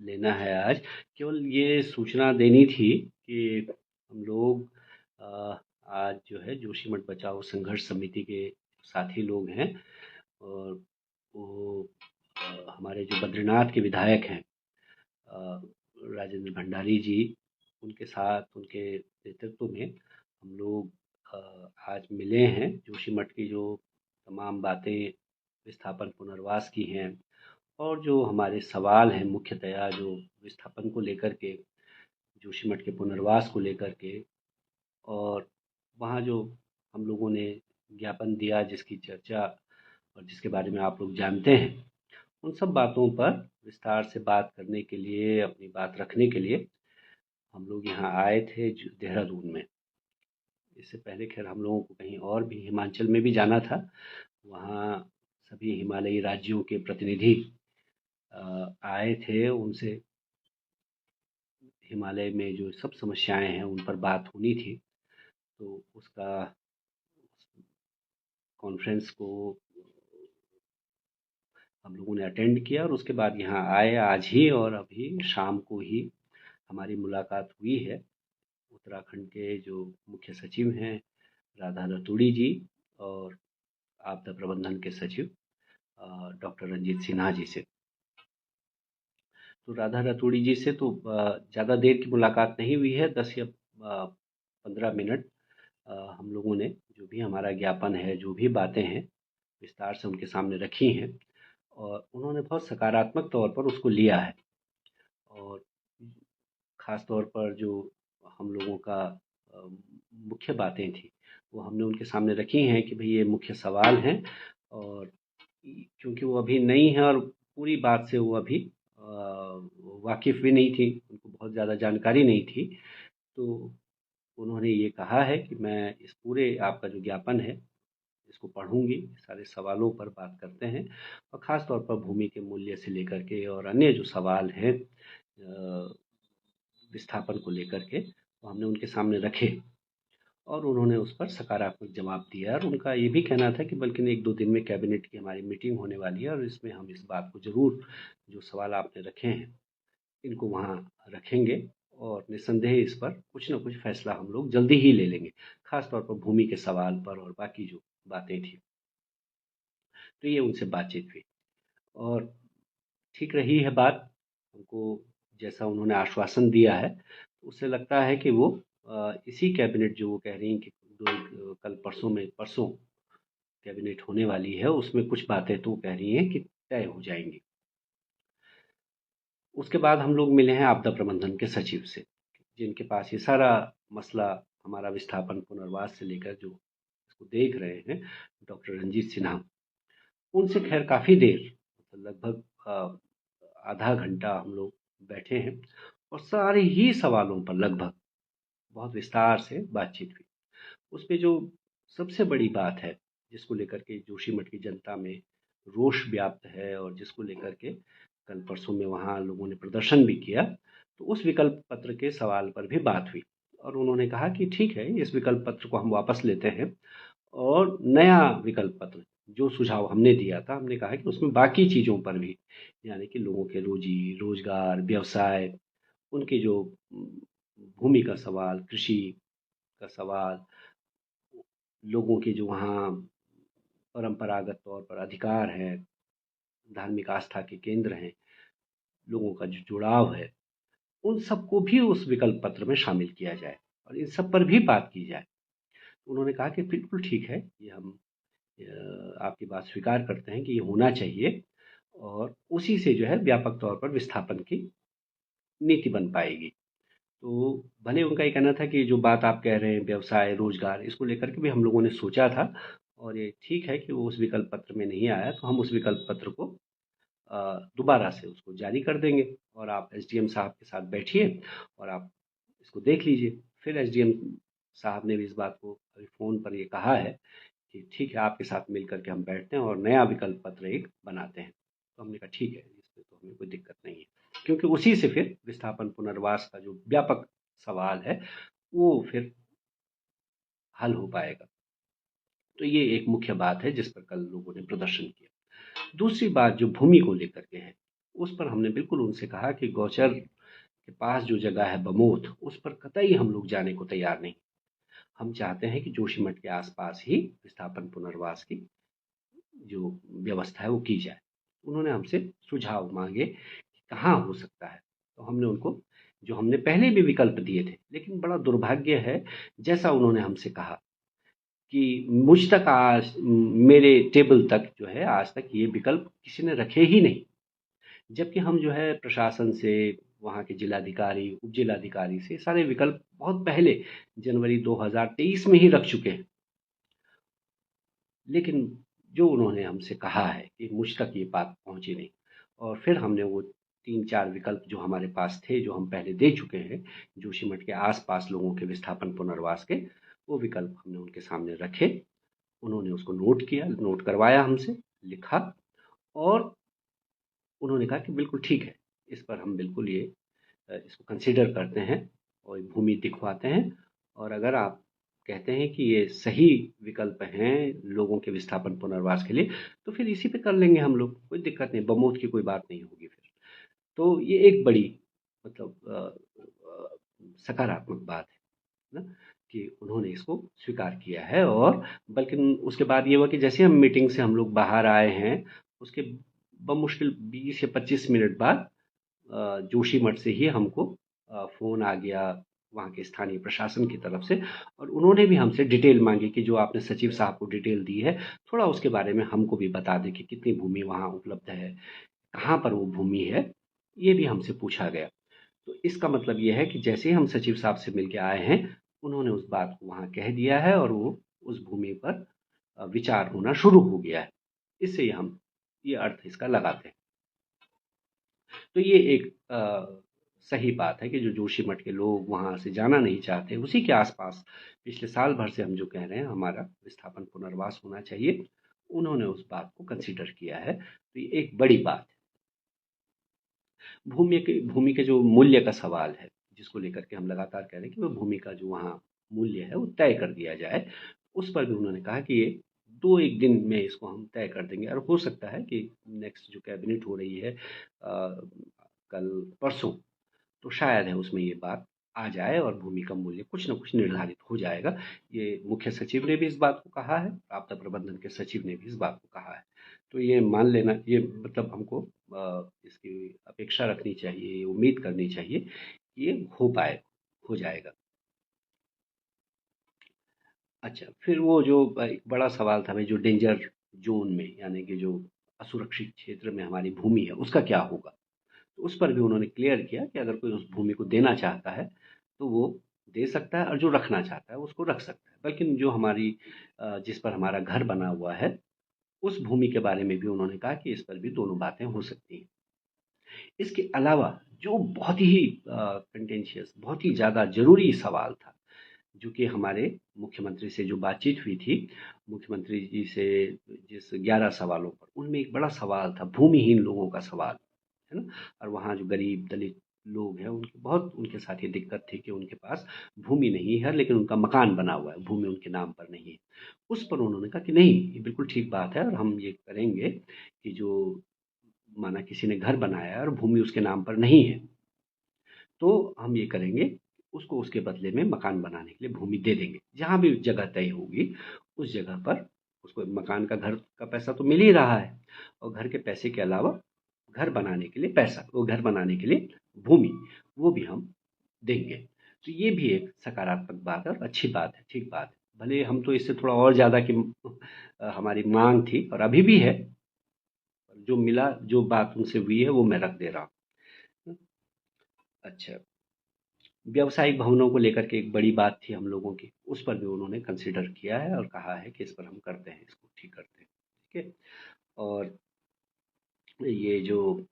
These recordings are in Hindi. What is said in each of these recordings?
लेना है आज। केवल ये सूचना देनी थी कि हम लोग आज जो है जोशीमठ बचाओ संघर्ष समिति के साथी लोग हैं, और वो हमारे जो बद्रीनाथ के विधायक हैं राजेंद्र भंडारी जी, उनके साथ उनके नेतृत्व में हम लोग आज मिले हैं। जोशीमठ की जो तमाम बातें विस्थापन पुनर्वास की हैं और जो हमारे सवाल हैं मुख्यतया जो विस्थापन को लेकर के, जोशीमठ के पुनर्वास को लेकर के, और वहाँ जो हम लोगों ने ज्ञापन दिया जिसकी चर्चा और जिसके बारे में आप लोग जानते हैं, उन सब बातों पर विस्तार से बात करने के लिए, अपनी बात रखने के लिए हम लोग यहाँ आए थे देहरादून में। इससे पहले खैर हम लोगों को कहीं और भी हिमाचल में भी जाना था। वहाँ सभी हिमालयी राज्यों के प्रतिनिधि आए थे, उनसे हिमालय में जो सब समस्याएं हैं उन पर बात होनी थी। तो उसका कॉन्फ्रेंस को हम लोगों ने अटेंड किया और उसके बाद यहाँ आए आज ही, और अभी शाम को ही हमारी मुलाकात हुई है उत्तराखंड के जो मुख्य सचिव हैं राधा रतूड़ी जी, और आपदा प्रबंधन के सचिव डॉक्टर रंजीत सिन्हा जी से। तो राधा रतूड़ी जी से तो ज़्यादा देर की मुलाकात नहीं हुई है, 10 या 15 मिनट हम लोगों ने जो भी हमारा ज्ञापन है, जो भी बातें हैं, विस्तार से उनके सामने रखी हैं, और उन्होंने बहुत सकारात्मक तौर पर उसको लिया है। और ख़ास तौर पर जो हम लोगों का अ, मुख्य बातें थी वो हमने उनके सामने रखी हैं कि भई ये मुख्य सवाल हैं, और क्योंकि वो अभी नई हैं और पूरी बात से वो अभी वाकिफ़ भी नहीं थी, उनको बहुत ज़्यादा जानकारी नहीं थी। तो उन्होंने ये कहा है कि मैं इस पूरे आपका जो ज्ञापन है इसको पढ़ूँगी, सारे सवालों पर बात करते हैं, और ख़ास तौर पर भूमि के मूल्य से लेकर के और अन्य जो सवाल हैं विस्थापन को लेकर के, वो हमने उनके सामने रखे, और उन्होंने उस पर सकारात्मक जवाब दिया। और उनका ये भी कहना था कि बल्कि 1-2 दिन में कैबिनेट की हमारी मीटिंग होने वाली है, और इसमें हम इस बात को ज़रूर, जो सवाल आपने रखे हैं इनको वहाँ रखेंगे, और निस्संदेह इस पर कुछ न कुछ फैसला हम लोग जल्दी ही ले लेंगे, ख़ास तौर पर भूमि के सवाल पर और बाकी जो बातें थी। तो ये उनसे बातचीत हुई, और ठीक रही है बात। हमको जैसा उन्होंने आश्वासन दिया है, तो उससे लगता है कि वो इसी कैबिनेट जो वो कह रही हैं कि कल परसों में, परसों कैबिनेट होने वाली है, उसमें कुछ बातें तो वो कह रही हैं कि तय हो जाएंगी। उसके बाद हम लोग मिले हैं आपदा प्रबंधन के सचिव से, जिनके पास ये सारा मसला हमारा विस्थापन पुनर्वास से लेकर जो इसको देख रहे हैं, डॉक्टर रंजीत सिन्हा। उनसे खैर काफ़ी देर, मतलब लगभग आधा घंटा हम लोग बैठे हैं, और सारे ही सवालों पर लगभग बहुत विस्तार से बातचीत हुई। उसमें जो सबसे बड़ी बात है, जिसको लेकर के जोशीमठ की जनता में रोष व्याप्त है, और जिसको लेकर के कल परसों में वहाँ लोगों ने प्रदर्शन भी किया, तो उस विकल्प पत्र के सवाल पर भी बात हुई। और उन्होंने कहा कि ठीक है, इस विकल्प पत्र को हम वापस लेते हैं, और नया विकल्प पत्र जो सुझाव हमने दिया था, हमने कहा कि उसमें बाकी चीज़ों पर भी, यानी कि लोगों के रोजी रोजगार, व्यवसाय, उनकी जो भूमि का सवाल, कृषि का सवाल, लोगों के जो वहाँ परंपरागत तौर पर अधिकार हैं, धार्मिक आस्था के केंद्र हैं, लोगों का जो जुड़ाव है, उन सबको भी उस विकल्प पत्र में शामिल किया जाए, और इन सब पर भी बात की जाए। तो उन्होंने कहा कि बिल्कुल ठीक है, ये हम आपकी बात स्वीकार करते हैं कि ये होना चाहिए, और उसी से जो है व्यापक तौर पर विस्थापन की नीति बन पाएगी। तो भले उनका ये कहना था कि जो बात आप कह रहे हैं व्यवसाय, रोजगार, इसको लेकर के भी हम लोगों ने सोचा था, और ये ठीक है कि वो उस विकल्प पत्र में नहीं आया, तो हम उस विकल्प पत्र को दोबारा से उसको जारी कर देंगे, और आप एसडीएम साहब के साथ बैठिए और आप इसको देख लीजिए। फिर एसडीएम साहब ने भी इस बात को अभी फ़ोन पर ये कहा है कि ठीक है, आपके साथ मिल कर के हम बैठते हैं और नया विकल्प पत्र एक बनाते हैं। तो हमने कहा ठीक है, इसमें तो हमें कोई दिक्कत नहीं है, क्योंकि उसी से फिर विस्थापन पुनर्वास का जो व्यापक सवाल है वो फिर हल हो पाएगा। तो ये एक मुख्य बात है जिस पर कल लोगों ने प्रदर्शन किया। दूसरी बात जो भूमि को लेकर के है, उस पर हमने बिल्कुल उनसे कहा कि गौचर के पास जो जगह है बमोत, उस पर कतई हम लोग जाने को तैयार नहीं। हम चाहते हैं कि जोशीमठ के आसपास ही विस्थापन पुनर्वास की जो व्यवस्था है वो की जाए। उन्होंने हमसे सुझाव मांगे कि कहाँ हो सकता है। तो हमने उनको जो हमने पहले भी विकल्प दिए थे, लेकिन बड़ा दुर्भाग्य है, जैसा उन्होंने हमसे कहा कि मुझ तक आज मेरे टेबल तक जो है आज तक ये विकल्प किसी ने रखे ही नहीं। जबकि हम जो है प्रशासन से, वहाँ के जिलाधिकारी, उप जिलाधिकारी से सारे विकल्प बहुत पहले जनवरी 2023 में ही रख चुके हैं। लेकिन जो उन्होंने हमसे कहा है कि मुझ तक ये बात पहुंची नहीं। और फिर हमने वो 3-4 विकल्प जो हमारे पास थे, जो हम पहले दे चुके हैं जोशीमठ के आसपास लोगों के विस्थापन पुनर्वास के, वो विकल्प हमने उनके सामने रखे। उन्होंने उसको नोट किया, नोट करवाया हमसे, लिखा, और उन्होंने कहा कि बिल्कुल ठीक है, इस पर हम बिल्कुल ये इसको कंसिडर करते हैं और भूमि दिखवाते हैं। और अगर आप कहते हैं कि ये सही विकल्प हैं लोगों के विस्थापन पुनर्वास के लिए, तो फिर इसी पे कर लेंगे हम लोग, कोई दिक्कत नहीं, बमोत की कोई बात नहीं होगी फिर। तो ये एक बड़ी मतलब सकारात्मक बात है ना, कि उन्होंने इसको स्वीकार किया है। और बल्कि उसके बाद ये हुआ कि जैसे हम मीटिंग से हम लोग बाहर आए हैं, उसके बमुश्किल 20 या 25 मिनट बाद जोशीमठ से ही हमको फ़ोन आ गया वहाँ के स्थानीय प्रशासन की तरफ से, और उन्होंने भी हमसे डिटेल मांगी कि जो आपने सचिव साहब को डिटेल दी है, थोड़ा उसके बारे में हमको भी बता दें कि कितनी भूमि वहाँ उपलब्ध है, कहाँ पर वो भूमि है, ये भी हमसे पूछा गया। तो इसका मतलब ये है कि जैसे ही हम सचिव साहब से मिल के आए हैं, उन्होंने उस बात को वहाँ कह दिया है और वो उस भूमि पर विचार होना शुरू हो गया है। इससे हम ये अर्थ इसका लगाते हैं। तो ये एक सही बात है कि जो जोशीमठ के लोग वहाँ से जाना नहीं चाहते, उसी के आसपास पिछले साल भर से हम जो कह रहे हैं हमारा विस्थापन पुनर्वास होना चाहिए, उन्होंने उस बात को कंसिडर किया है। तो ये एक बड़ी बात है। भूमि के जो मूल्य का सवाल है, जिसको लेकर के हम लगातार कह रहे हैं कि वो भूमि का जो वहाँ मूल्य है वो तय कर दिया जाए, उस पर भी उन्होंने कहा कि ये 2-1 दिन में इसको हम तय कर देंगे। और हो सकता है कि नेक्स्ट जो कैबिनेट हो रही है कल परसों, तो शायद है उसमें ये बात आ जाए और भूमि का मूल्य कुछ न कुछ निर्धारित हो जाएगा। ये मुख्य सचिव ने भी इस बात को कहा है, आपदा प्रबंधन के सचिव ने भी इस बात को कहा है। तो ये मान लेना, ये मतलब हमको इसकी अपेक्षा रखनी चाहिए, ये उम्मीद करनी चाहिए कि ये हो पाए, हो जाएगा। अच्छा, फिर वो जो एक बड़ा सवाल था भाई, जो डेंजर ज़ोन में, यानी कि जो असुरक्षित क्षेत्र में हमारी भूमि है, उसका क्या होगा? तो उस पर भी उन्होंने क्लियर किया कि अगर कोई उस भूमि को देना चाहता है, तो वो दे सकता है, और जो रखना चाहता है, उसको रख सकता है। बल्कि जो हमारी जिस पर हमारा घर बना हुआ है, उस भूमि के बारे में भी उन्होंने कहा कि इस पर भी दोनों बातें हो सकती हैं। इसके अलावा जो बहुत ही कंटेंशियस, बहुत ही ज़्यादा ज़रूरी सवाल था, जो कि हमारे मुख्यमंत्री से जो बातचीत हुई थी, मुख्यमंत्री जी से जिस 11 सवालों पर, उनमें एक बड़ा सवाल था भूमिहीन लोगों का सवाल, है ना? और वहाँ जो गरीब दलित लोग हैं, उनकी बहुत उनके साथ ये दिक्कत थी कि उनके पास भूमि नहीं है, लेकिन उनका मकान बना हुआ है, भूमि उनके नाम पर नहीं है। उस पर उन्होंने कहा कि नहीं, ये बिल्कुल ठीक बात है और हम ये करेंगे कि जो माना किसी ने घर बनाया है और भूमि उसके नाम पर नहीं है, तो हम ये करेंगे, उसको उसके बदले में मकान बनाने के लिए भूमि दे देंगे। जहाँ भी जगह तय होगी, उस जगह पर उसको मकान का, घर का पैसा तो मिल ही रहा है, और घर के पैसे के अलावा घर बनाने के लिए पैसा, वो घर बनाने के लिए भूमि, वो भी हम देंगे। तो ये भी एक सकारात्मक बात है और अच्छी बात है, ठीक बात है। भले हम तो इससे थोड़ा और ज़्यादा की हमारी माँग थी और अभी भी है, जो मिला, जो बात उनसे हुई है, वो मैं रख दे रहा हूँ। अच्छा, व्यावसायिक भवनों को लेकर के एक बड़ी बात थी हम लोगों की, उस पर भी उन्होंने कंसिडर किया है और कहा है कि इस पर हम करते हैं, इसको ठीक करते हैं। ठीक है। और ये जो,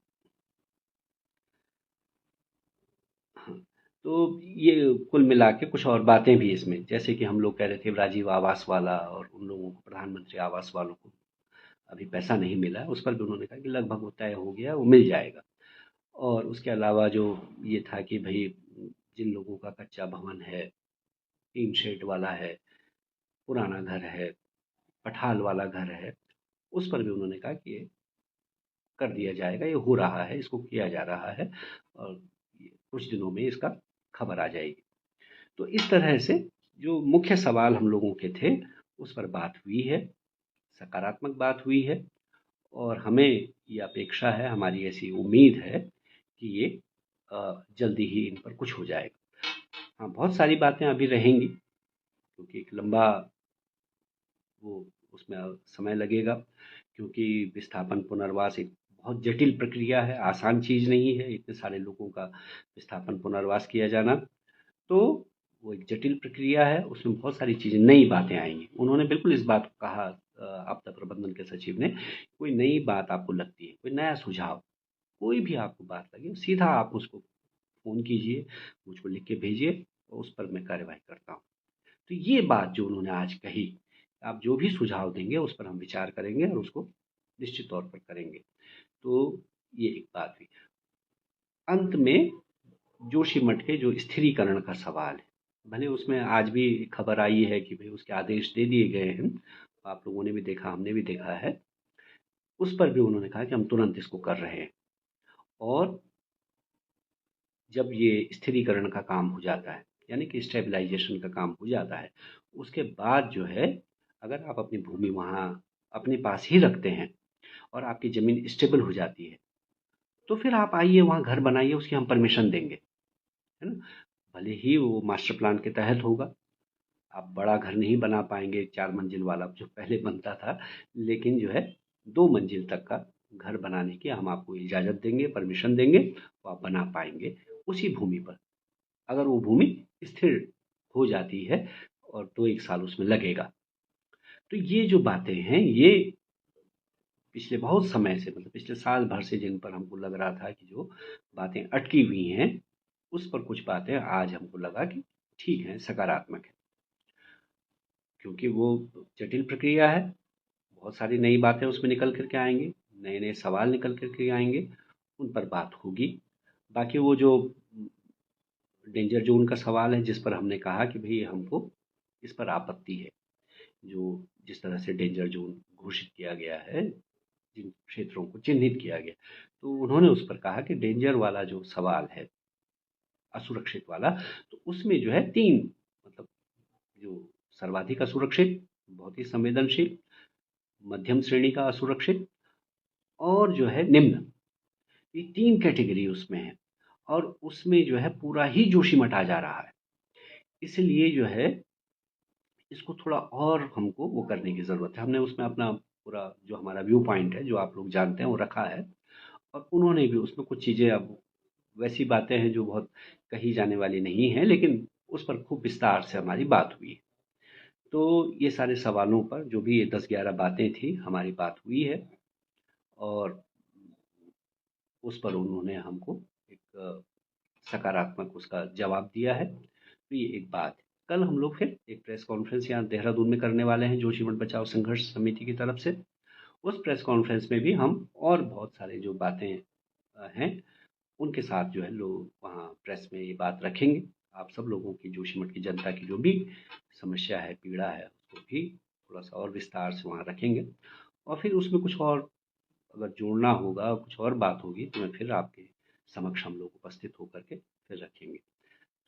हाँ, तो ये कुल मिला के कुछ और बातें भी इसमें, जैसे कि हम लोग कह रहे थे राजीव आवास वाला, और उन लोगों को, प्रधानमंत्री आवास वालों को अभी पैसा नहीं मिला है, उस पर भी उन्होंने कहा कि लगभग वो तय हो गया, वो मिल जाएगा। और उसके अलावा जो ये था कि भाई जिन लोगों का कच्चा भवन है, टीन शेड वाला है, पुराना घर है, पठाल वाला घर है, उस पर भी उन्होंने कहा कि ये कर दिया जाएगा, ये हो रहा है, इसको किया जा रहा है और कुछ दिनों में इसका खबर आ जाएगी। तो इस तरह से जो मुख्य सवाल हम लोगों के थे उस पर बात हुई है, सकारात्मक बात हुई है और हमें ये अपेक्षा है, हमारी ऐसी उम्मीद है कि ये जल्दी ही इन पर कुछ हो जाएगा। हाँ, बहुत सारी बातें अभी रहेंगी क्योंकि एक लंबा वो उसमें समय लगेगा, क्योंकि विस्थापन पुनर्वास एक बहुत जटिल प्रक्रिया है, आसान चीज़ नहीं है इतने सारे लोगों का विस्थापन पुनर्वास किया जाना। तो वो एक जटिल प्रक्रिया है, उसमें बहुत सारी चीज़ें, नई बातें आएंगी। उन्होंने बिल्कुल इस बात को कहा, आपदा प्रबंधन के सचिव ने, कोई नई बात आपको लगती है, कोई नया सुझाव, कोई भी आपको बात लगे, सीधा आप उसको फ़ोन कीजिए, मुझको लिख के भेजिए और उस पर मैं कार्यवाही करता हूँ। तो ये बात जो उन्होंने आज कही, आप जो भी सुझाव देंगे उस पर हम विचार करेंगे और उसको निश्चित तौर पर करेंगे। तो ये एक बात हुई। अंत में जोशीमठ के जो स्थिरीकरण का सवाल है, भले उसमें आज भी खबर आई है कि भाई उसके आदेश दे दिए गए हैं, आप लोगों ने भी देखा, हमने भी देखा है, उस पर भी उन्होंने कहा कि हम तुरंत इसको कर रहे हैं। और जब ये स्थिरीकरण का काम हो जाता है, यानी कि स्टेबलाइजेशन का काम हो जाता है, उसके बाद जो है, अगर आप अपनी भूमि वहाँ अपने पास ही रखते हैं और आपकी ज़मीन स्टेबल हो जाती है, तो फिर आप आइए वहाँ घर बनाइए, उसकी हम परमिशन देंगे, है ना? भले ही वो मास्टर प्लान के तहत होगा, आप बड़ा घर नहीं बना पाएंगे 4 मंजिल वाला जो पहले बनता था, लेकिन जो है 2 मंजिल तक का घर बनाने की हम आपको इजाज़त देंगे, परमिशन देंगे, वो आप बना पाएंगे उसी भूमि पर, अगर वो भूमि स्थिर हो जाती है और 2-1 साल उसमें लगेगा। तो ये जो बातें हैं, ये पिछले बहुत समय से, मतलब पिछले साल भर से जिन पर हमको लग रहा था कि जो बातें अटकी हुई हैं, उस पर कुछ बातें आज हमको लगा कि ठीक है, सकारात्मक है। क्योंकि वो जटिल प्रक्रिया है, बहुत सारी नई बातें उसमें निकल कर के आएँगी, नए-नए सवाल निकल कर के आएँगे, उन पर बात होगी। बाकी वो जो डेंजर ज़ोन का सवाल है, जिस पर हमने कहा कि भई हमको इस पर आपत्ति है, जो जिस तरह से डेंजर ज़ोन घोषित किया गया है, जिन क्षेत्रों को चिन्हित किया गया, तो उन्होंने उस पर कहा कि डेंजर वाला जो सवाल है, असुरक्षित वाला, तो उसमें जो है 3, मतलब जो सर्वाधिक असुरक्षित, बहुत ही संवेदनशील, मध्यम श्रेणी का असुरक्षित और जो है निम्न, ये 3 कैटेगरी उसमें है और उसमें जो है पूरा ही जोशीमठ आ जा रहा है। इसलिए जो है इसको थोड़ा और हमको वो करने की ज़रूरत है। हमने उसमें अपना पूरा जो हमारा व्यू पॉइंट है, जो आप लोग जानते हैं, वो रखा है और उन्होंने भी उसमें कुछ चीज़ें, अब वैसी बातें हैं जो बहुत कही जाने वाली नहीं हैं, लेकिन उस पर खूब विस्तार से हमारी बात हुई है। तो ये सारे सवालों पर जो भी ये 10-11 बातें थी, हमारी बात हुई है और उस पर उन्होंने हमको एक सकारात्मक उसका जवाब दिया है। तो ये एक बात है। कल हम लोग फिर एक प्रेस कॉन्फ्रेंस यहाँ देहरादून में करने वाले हैं, जोशीमठ बचाओ संघर्ष समिति की तरफ से। उस प्रेस कॉन्फ्रेंस में भी हम और बहुत सारे जो बातें हैं, उनके साथ जो है लोग वहाँ प्रेस में ये बात रखेंगे। आप सब लोगों की, जोशीमठ की जनता की जो भी समस्या है, पीड़ा है, उसको भी थोड़ा-सा और विस्तार से वहाँ रखेंगे और फिर उसमें कुछ और अगर जोड़ना होगा, कुछ और बात होगी, तो मैं फिर आपके समक्ष हम लोग उपस्थित होकर के फिर रखेंगे।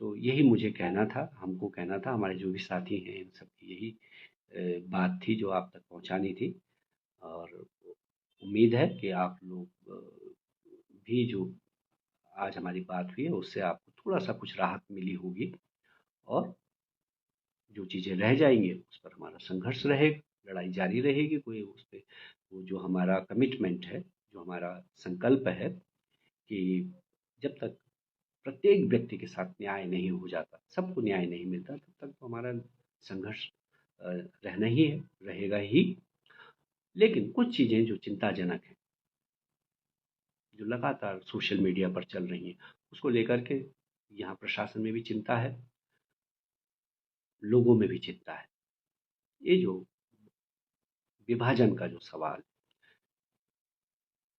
तो यही मुझे कहना था, हमको कहना था, हमारे जो भी साथी हैं, इन सब की यही बात थी जो आप तक पहुँचानी थी और उम्मीद है कि आप लोग भी जो आज हमारी बात हुई है, उससे आपको थोड़ा-सा कुछ राहत मिली होगी और जो चीज़ें रह जाएँगी, उस पर हमारा संघर्ष रहेगा, लड़ाई जारी रहेगी। कोई उस पे वो जो हमारा कमिटमेंट है, जो हमारा संकल्प है कि जब तक प्रत्येक व्यक्ति के साथ न्याय नहीं हो जाता, सबको न्याय नहीं मिलता, तब तक तो हमारा संघर्ष रहना ही है, रहेगा ही। लेकिन कुछ चीज़ें जो चिंताजनक हैं, जो लगातार सोशल मीडिया पर चल रही हैं, उसको लेकर के यहाँ प्रशासन में भी चिंता है, लोगों में भी चिंता है। ये जो विभाजन का जो सवाल,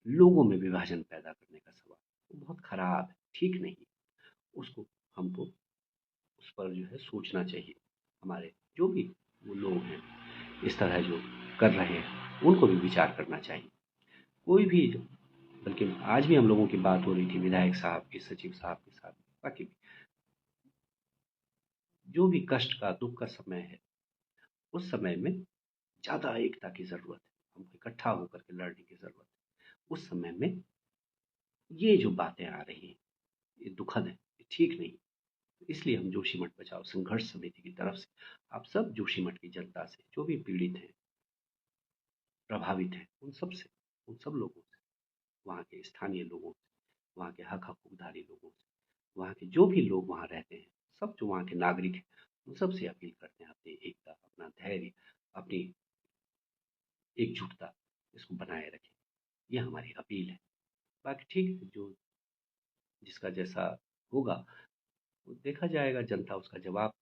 लोगों में विभाजन पैदा करने का सवाल, वो बहुत खराब है, ठीक नहीं है। उसको हमको उस पर जो है सोचना चाहिए। हमारे जो भी वो लोग हैं, इस तरह जो कर रहे हैं, उनको भी विचार करना चाहिए। कोई भी बल्कि आज भी हम लोगों की बात हो रही थी विधायक साहब की, सचिव साहब के साथ, बाकी भी जो भी कष्ट का, दुख का समय है, उस समय में ज़्यादा एकता की ज़रूरत है, हमको इकट्ठा होकर के लड़ने की ज़रूरत है। उस समय में ये जो बातें आ रही हैं, ये दुखद है, ये ठीक नहीं। इसलिए हम जोशीमठ बचाओ संघर्ष समिति की तरफ से आप सब जोशीमठ की जनता से, जो भी पीड़ित हैं, प्रभावित हैं, उन सब लोगों से, वहाँ के स्थानीय लोगों से, वहाँ के हक हकूकदारी लोगों से, वहाँ के जो भी लोग वहाँ रहते हैं, सब जो वहाँ के नागरिक हैं, उन सब से अपील करते हैं अपनी एकता, अपना धैर्य, अपनी एकजुटता इसको बनाए रखें। ये हमारी अपील है। बाकी ठीक है, जो जिसका जैसा होगा वो देखा जाएगा, जनता उसका जवाब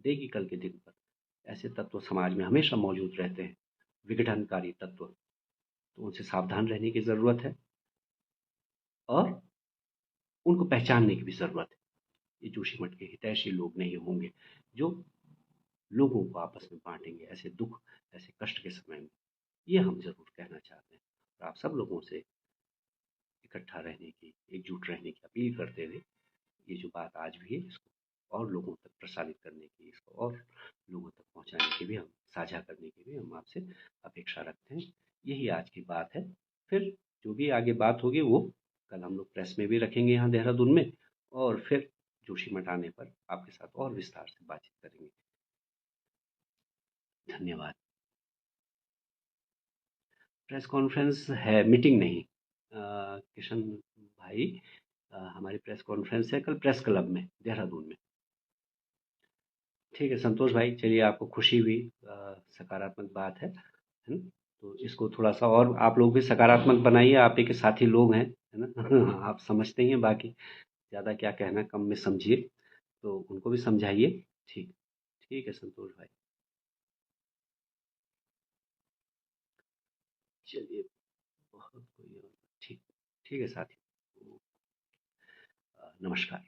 देगी कल के दिन पर। ऐसे तत्व समाज में हमेशा मौजूद रहते हैं, विघटनकारी तत्व, तो उनसे सावधान रहने की ज़रूरत है और उनको पहचानने की भी ज़रूरत है। ये जोशीमठ के हितैषी लोग नहीं होंगे जो लोगों को आपस में बांटेंगे ऐसे दुख, ऐसे कष्ट के समय में। ये हम ज़रूर कहना चाहते हैं और आप सब लोगों से इकट्ठा रहने की, एकजुट रहने की अपील करते हुए ये जो बात आज भी है, इसको और लोगों तक प्रसारित करने की, इसको और लोगों तक पहुंचाने की भी हम, साझा करने की भी हम आपसे अपेक्षा रखते हैं। यही आज की बात है। फिर जो भी आगे बात होगी वो कल हम लोग प्रेस में भी रखेंगे यहाँ देहरादून में, और फिर जोशीमठ आने पर आपके साथ और विस्तार से बातचीत करेंगे। धन्यवाद। प्रेस कॉन्फ्रेंस है, मीटिंग नहीं। किशन भाई, हमारी प्रेस कॉन्फ्रेंस है कल प्रेस क्लब में देहरादून में। ठीक है संतोष भाई, चलिए आपको खुशी हुई, सकारात्मक बात है ना? तो इसको थोड़ा-सा और आप लोग भी सकारात्मक बनाइए, आप ही के साथी लोग हैं, है ना? आप समझते ही हैं, बाकी ज़्यादा क्या कहना, कम में समझिए, तो उनको भी समझाइए। ठीक, ठीक है संतोष भाई। चलिए, बहुत कोई और ठीक, ठीक है साथी। नमस्कार।